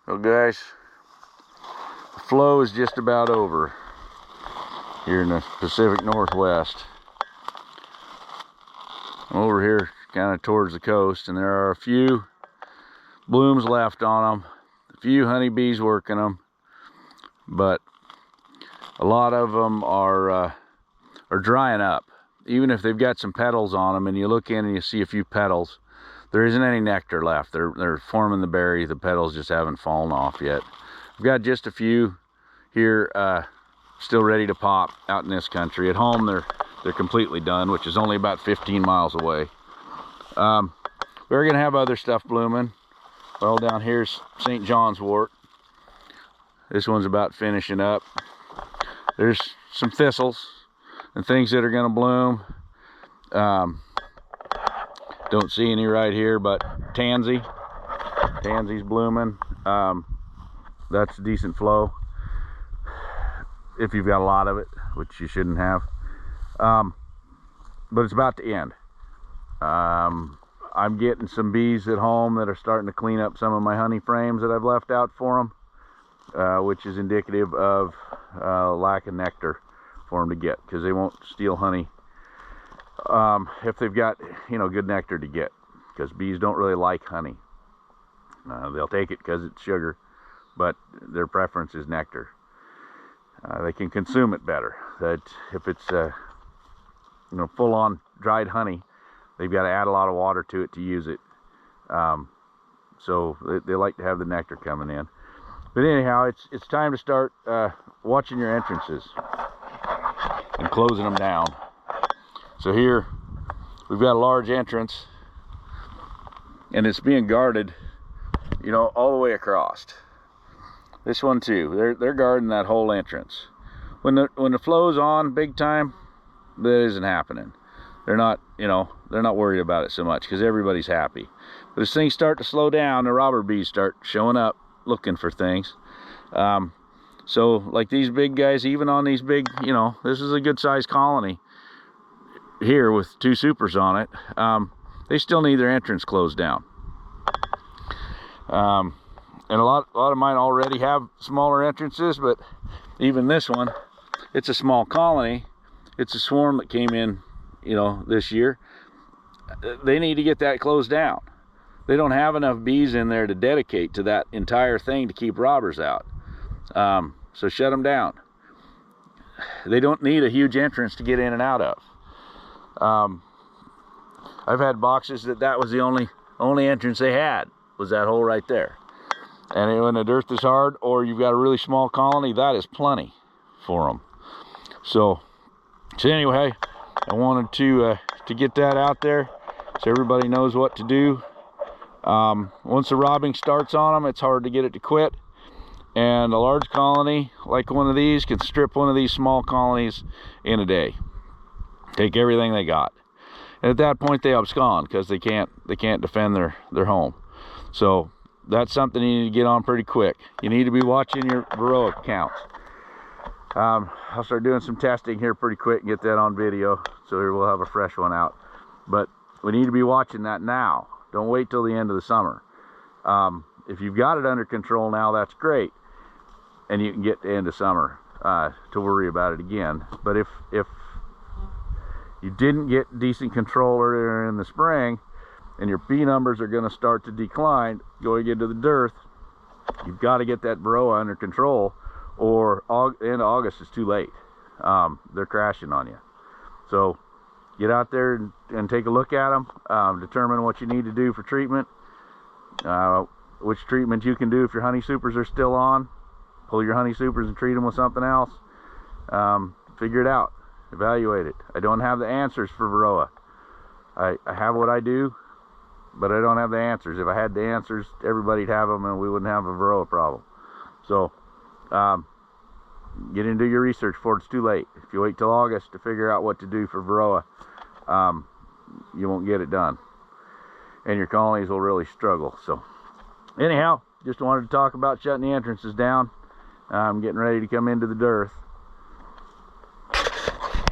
Well guys, the flow is just about over here in the Pacific Northwest. I'm over here kind of towards the coast, and there are a few blooms left on them, a few honeybees working them, but a lot of them are drying up. Even if they've got some petals on them, and you look in and you see a few petals, there isn't any nectar left. They're forming the berry. The petals just haven't fallen off yet. We've got just a few here still ready to pop out in this country. At home they're completely done, which is only about 15 miles away. We're gonna have other stuff blooming. Well, down here's St. John's wort. This one's about finishing up. There's some thistles and things that are gonna bloom. Don't see any right here, but tansy's blooming. That's a decent flow if you've got a lot of it, which you shouldn't have. But it's about to end. I'm getting some bees at home that are starting to clean up some of my honey frames that I've left out for them, which is indicative of lack of nectar for them to get, because they won't steal honey if they've got, good nectar to get, because bees don't really like honey. They'll take it because it's sugar, but their preference is nectar. They can consume it better. That if it's full-on dried honey, they've got to add a lot of water to it to use it. So they like to have the nectar coming in. But anyhow, it's time to start watching your entrances and closing them down. So here we've got a large entrance, and it's being guarded, all the way across. This one too. They're guarding that whole entrance. When the flow's on big time, that isn't happening. They're not worried about it so much because everybody's happy. But as things start to slow down, the robber bees start showing up looking for things. So like these big guys, even on these big, this is a good sized colony here with 2 supers on it. They still need their entrance closed down. And a lot of mine already have smaller entrances, but even this one, it's a small colony. It's a swarm that came in, this year. They need to get that closed down. They don't have enough bees in there to dedicate to that entire thing to keep robbers out. So shut them down. They don't need a huge entrance to get in and out of. I've had boxes that was the only entrance they had, was that hole right there. And when the dirt is hard, or you've got a really small colony, that is plenty for them. So anyway, I wanted to get that out there so everybody knows what to do. Once the robbing starts on them, it's hard to get it to quit. And a large colony like one of these can strip one of these small colonies in a day. Take everything they got. And at that point they abscond because they can't defend their home. So that's something you need to get on pretty quick. You need to be watching your Varroa counts. I'll start doing some testing here pretty quick and get that on video, so here we'll have a fresh one out. But we need to be watching that now. Don't wait till the end of the summer. If you've got it under control now, that's great, and you can get to end of summer to worry about it again. But if you didn't get decent control earlier in the spring, and your bee numbers are going to start to decline going into the dearth, you've got to get that Varroa under control, or end of August is too late. They're crashing on you. So get out there and take a look at them, determine what you need to do for treatment, which treatment you can do if your honey supers are still on. Pull your honey supers and treat them with something else. Figure it out, evaluate it. I don't have the answers for Varroa. I have what I do, but I don't have the answers. If I had the answers, everybody'd have them and we wouldn't have a Varroa problem. So get into your research before it's too late. If you wait till August to figure out what to do for Varroa, you won't get it done, and your colonies will really struggle. So anyhow, just wanted to talk about shutting the entrances down. I'm getting ready to come into the dearth.